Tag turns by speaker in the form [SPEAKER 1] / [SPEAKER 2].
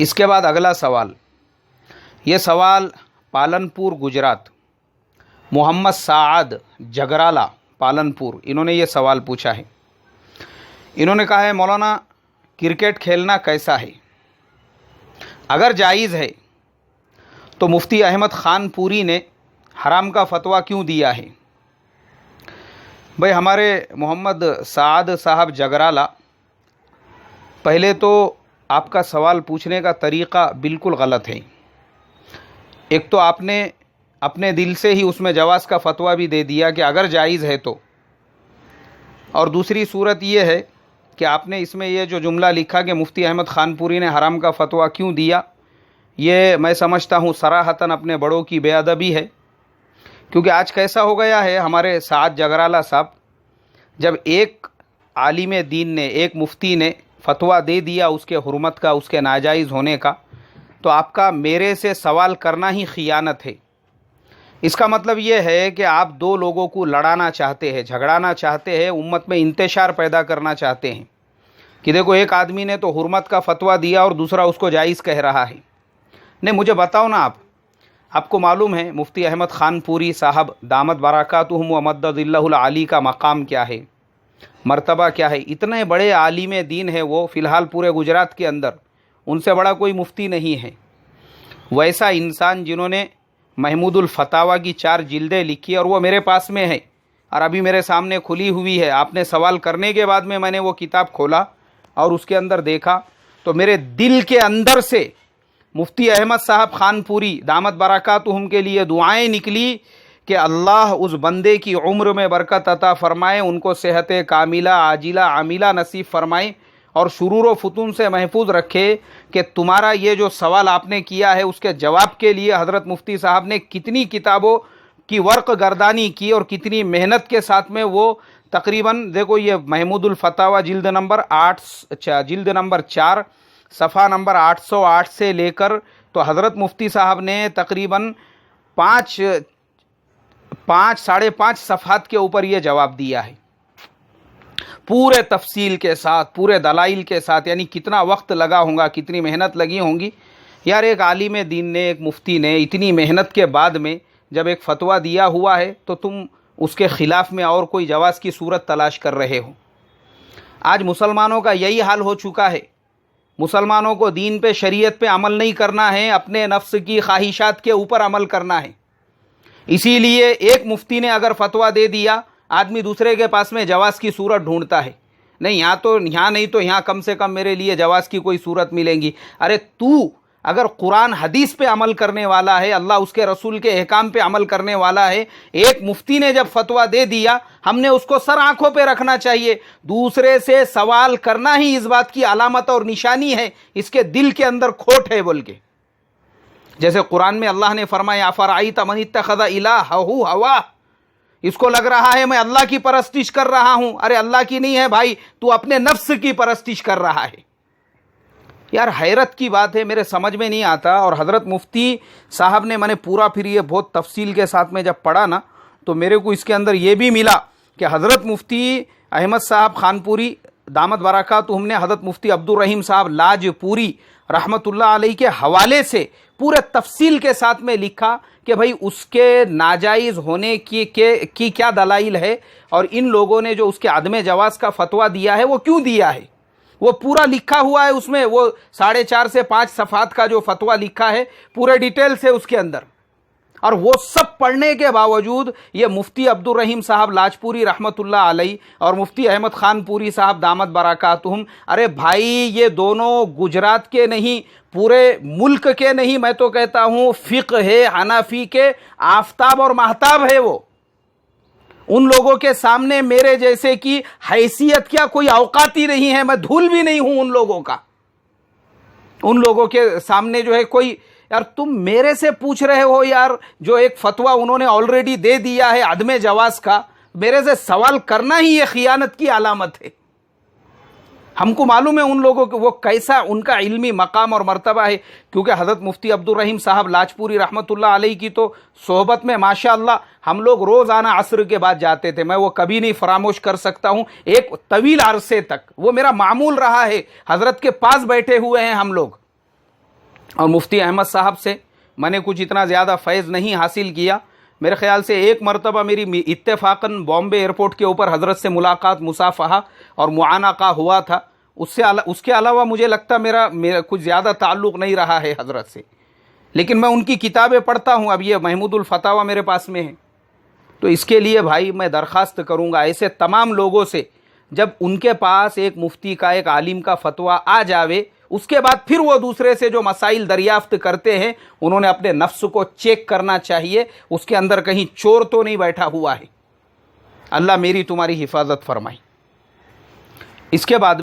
[SPEAKER 1] اس کے بعد اگلا سوال، یہ سوال پالنپور گجرات، محمد سعد جگرالا پالنپور، انہوں نے یہ سوال پوچھا ہے۔ انہوں نے کہا ہے مولانا کرکٹ کھیلنا کیسا ہے؟ اگر جائز ہے تو مفتی احمد خان پوری نے حرام کا فتویٰ کیوں دیا ہے؟ بھائی ہمارے محمد سعد صاحب جگرالا، پہلے تو آپ کا سوال پوچھنے کا طریقہ بالکل غلط ہے۔ ایک تو آپ نے اپنے دل سے ہی اس میں جواز کا فتویٰ بھی دے دیا کہ اگر جائز ہے تو، اور دوسری صورت یہ ہے کہ آپ نے اس میں یہ جو جملہ لکھا کہ مفتی احمد خان پوری نے حرام کا فتویٰ کیوں دیا، یہ میں سمجھتا ہوں صراحتاً اپنے بڑوں کی بے ادبی ہے۔ کیونکہ آج کیسا ہو گیا ہے ہمارے سعد جگرالا صاحب، جب ایک عالم دین نے، ایک مفتی نے فتویٰ دے دیا اس کے حرمت کا، اس کے ناجائز ہونے کا، تو آپ کا میرے سے سوال کرنا ہی خیانت ہے۔ اس کا مطلب یہ ہے کہ آپ دو لوگوں کو لڑانا چاہتے ہیں، جھگڑانا چاہتے ہیں، امت میں انتشار پیدا کرنا چاہتے ہیں کہ دیکھو ایک آدمی نے تو حرمت کا فتویٰ دیا اور دوسرا اس کو جائز کہہ رہا ہے۔ نہیں، مجھے بتاؤ نا، آپ کو معلوم ہے مفتی احمد خان پوری صاحب دامت برکاتہم و مدد اللہ العالی کا مقام کیا ہے، مرتبہ کیا ہے؟ اتنے بڑے عالم دین ہے وہ، فی الحال پورے گجرات کے اندر ان سے بڑا کوئی مفتی نہیں ہے۔ ویسا انسان جنہوں نے محمود الفتاویٰ کی 4 جلدیں لکھی، اور وہ میرے پاس میں ہے اور ابھی میرے سامنے کھلی ہوئی ہے۔ آپ نے سوال کرنے کے بعد میں نے وہ کتاب کھولا اور اس کے اندر دیکھا تو میرے دل کے اندر سے مفتی احمد صاحب خان پوری دامت برکاتہم کے لیے دعائیں نکلی کہ اللہ اس بندے کی عمر میں برکت عطا فرمائے، ان کو صحت کاملہ عاجلہ عاملہ نصیب فرمائے اور شرور و فتون سے محفوظ رکھے کہ تمہارا یہ جو سوال آپ نے کیا ہے اس کے جواب کے لیے حضرت مفتی صاحب نے کتنی کتابوں کی ورق گردانی کی اور کتنی محنت کے ساتھ میں وہ تقریباً دیکھو یہ محمود الفتاویٰ جلد نمبر 4 صفحہ نمبر 808 سے لے کر تو حضرت مفتی صاحب نے تقریباً 5.5 صفحات کے اوپر یہ جواب دیا ہے، پورے تفصیل کے ساتھ، پورے دلائل کے ساتھ۔ یعنی کتنا وقت لگا ہوگا، کتنی محنت لگی ہوں گی یار۔ ایک عالم دین نے، ایک مفتی نے اتنی محنت کے بعد میں جب ایک فتویٰ دیا ہوا ہے تو تم اس کے خلاف میں اور کوئی جواز کی صورت تلاش کر رہے ہو۔ آج مسلمانوں کا یہی حال ہو چکا ہے۔ مسلمانوں کو دین پہ، شریعت پہ عمل نہیں کرنا ہے، اپنے نفس کی خواہشات کے اوپر عمل کرنا ہے۔ اسی لیے ایک مفتی نے اگر فتویٰ دے دیا، آدمی دوسرے کے پاس میں جواز کی صورت ڈھونڈتا ہے، نہیں یہاں نہیں تو یہاں کم سے کم میرے لیے جواز کی کوئی صورت ملیں گی۔ ارے تو اگر قرآن حدیث پہ عمل کرنے والا ہے، اللہ اس کے رسول کے احکام پہ عمل کرنے والا ہے، ایک مفتی نے جب فتویٰ دے دیا، ہم نے اس کو سر آنکھوں پہ رکھنا چاہیے۔ دوسرے سے سوال کرنا ہی اس بات کی علامت اور نشانی ہے اس کے دل کے اندر کھوٹ ہے بول کے۔ جیسے قرآن میں اللہ نے فرمایا افرأیت من اتخذ الہہ ہوا، اس کو لگ رہا ہے میں اللہ کی پرستش کر رہا ہوں۔ ارے اللہ کی نہیں ہے بھائی، تو اپنے نفس کی پرستش کر رہا ہے۔ یار حیرت کی بات ہے، میرے سمجھ میں نہیں آتا۔ اور حضرت مفتی صاحب نے، میں نے پورا پھر یہ بہت تفصیل کے ساتھ میں جب پڑھا نا تو میرے کو اس کے اندر یہ بھی ملا کہ حضرت مفتی احمد صاحب خان پوری دامت برکاتہم نے حضرت مفتی عبد الرحیم صاحب لاج پوری رحمۃ اللہ علیہ کے حوالے سے پورے تفصیل کے ساتھ میں لکھا کہ بھئی اس کے ناجائز ہونے کی کیا دلائل ہے، اور ان لوگوں نے جو اس کے عدم جواز کا فتویٰ دیا ہے وہ کیوں دیا ہے۔ وہ پورا لکھا ہوا ہے اس میں، وہ 4.5 سے 5 صفحات کا جو فتویٰ لکھا ہے پورے ڈیٹیل سے اس کے اندر۔ اور وہ سب پڑھنے کے باوجود یہ مفتی عبد الرحیم صاحب لاجپوری رحمۃ اللہ علیہ اور مفتی احمد خان پوری صاحب دامت برکاتہم، ارے بھائی یہ دونوں گجرات کے نہیں، پورے ملک کے نہیں، میں تو کہتا ہوں فقہ حنفی کے آفتاب اور مہتاب ہے وہ۔ ان لوگوں کے سامنے میرے جیسے کی حیثیت کیا کوئی اوقات ہی نہیں ہے، میں دھول بھی نہیں ہوں ان لوگوں کا۔ ان لوگوں کے سامنے جو ہے کوئی، یار تم میرے سے پوچھ رہے ہو یار، جو ایک فتویٰ انہوں نے آلریڈی دے دیا ہے عدم جواز کا، میرے سے سوال کرنا ہی یہ خیانت کی علامت ہے۔ ہم کو معلوم ہے ان لوگوں کو وہ کیسا ان کا علمی مقام اور مرتبہ ہے، کیونکہ حضرت مفتی عبد الرحیم صاحب لاجپوری رحمۃ اللہ علیہ کی تو صحبت میں ماشاءاللہ ہم لوگ روزانہ عصر کے بعد جاتے تھے۔ میں وہ کبھی نہیں فراموش کر سکتا ہوں، ایک طویل عرصے تک وہ میرا معمول رہا ہے، حضرت کے پاس بیٹھے ہوئے ہیں ہم لوگ۔ اور مفتی احمد صاحب سے میں نے کچھ اتنا زیادہ فیض نہیں حاصل کیا. میرے خیال سے ایک مرتبہ میری اتفاقاً بامبے ایئرپورٹ کے اوپر حضرت سے ملاقات، مصافحہ اور معانقہ ہوا تھا. اس کے علاوہ مجھے لگتا میرا کچھ زیادہ تعلق نہیں رہا ہے حضرت سے. لیکن میں ان کی کتابیں پڑھتا ہوں. اب یہ محمود الفتاوی میرے پاس میں ہے. تو اس کے لیے بھائی میں درخواست کروں گا ایسے تمام لوگوں سے، جب ان کے پاس ایک مفتی کا، ایک عالم کا فتویٰ آ جاوے، اس کے بعد پھر وہ دوسرے سے جو مسائل دریافت کرتے ہیں، انہوں نے اپنے نفس کو چیک کرنا چاہیے، اس کے اندر کہیں چور تو نہیں بیٹھا ہوا ہے. اللہ میری تمہاری حفاظت فرمائے. اس کے بعد